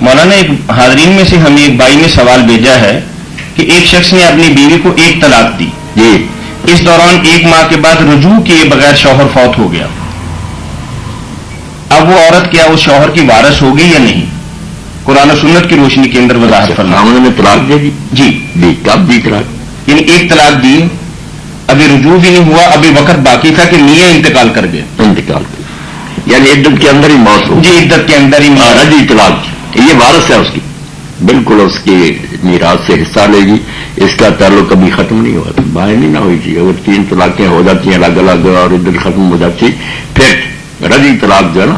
مولانا ایک حاضرین میں سے ہمیں ایک بھائی نے سوال بھیجا ہے کہ ایک شخص نے اپنی بیوی کو ایک طلاق دی جی اس دوران 1 ماہ کے بعد رجوع کیے بغیر شوہر فوت ہو گیا. اب وہ عورت کیا اس شوہر کی وارث ہوگی یا نہیں؟ قرآن و سنت کی روشنی کے اندر وضاحت فرمائیں. نے طلاق دے دی؟ جی کب دی طلاق؟ یعنی ایک طلاق دی، ابھی رجوع بھی نہیں ہوا، ابھی وقت باقی تھا کہ میاں انتقال کر گئے. انتقال کر یعنی عدت کے اندر ہی موت ہو. جی عدت کے اندر ہی رجعی طلاق، یہ وارث ہے اس کی، بالکل اس کی میراث سے حصہ لے گی. اس کا تعلق کبھی ختم نہیں ہوا، باہر نہیں نہ ہوئی تھی. اگر 3 طلاقیں ہو جاتی ہیں الگ الگ اور عدت ختم ہو جاتی، پھر رجعی طلاق جو ہے نا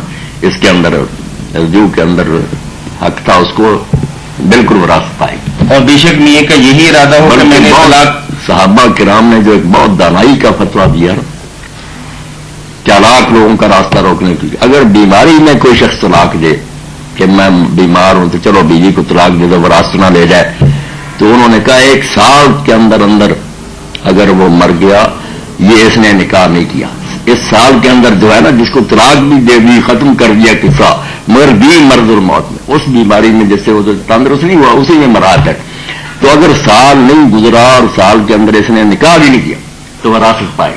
اس کے اندر رجوع کے اندر حق تھا اس کو بالکل وراثت پائے گی. اور بے شک میاں کا یہی ارادہ ہو کہ میں نے طلاق. صحابہ کرام نے جو ایک بہت دانائی کا فتویٰ دیا نا چالاک لوگوں کا راستہ روکنے کے لیے، اگر بیماری میں کوئی شخص طلاق دے کہ میں بیمار ہوں تو چلو بیوی کو طلاق دے دو وراثت نہ لے جائے، تو انہوں نے کہا 1 سال کے اندر اندر اگر وہ مر گیا یہ اس نے نکاح نہیں کیا. اس سال کے اندر جو ہے نا جس کو طلاق بھی دے دی ختم کر دیا قصہ، مگر بھی مرض الموت میں اس بیماری میں جس سے وہ تندرست نہیں ہوا اسی میں مرا ہے. تو اگر سال نہیں گزرا اور سال کے اندر اس نے نکاح بھی نہیں کیا تو وراثت پائے،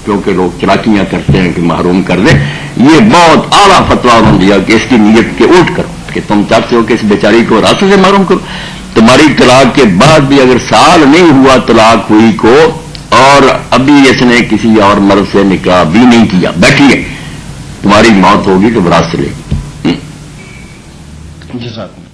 کیونکہ لوگ چلاکیاں کرتے ہیں کہ محروم کر دیں. یہ بہت اعلیٰ فتویٰ انہوں نے دیا کہ اس کی نیت کے الٹ کرو کہ تم چاہتے ہو کہ اس بیچاری کو وراثت سے محروم کرو. تمہاری طلاق کے بعد بھی اگر سال نہیں ہوا طلاق ہوئی کو اور ابھی اس نے کسی اور مرد سے نکاح بھی نہیں کیا بیٹھی ہے، تمہاری موت ہوگی تو وراثت لے گی. جزاک اللہ.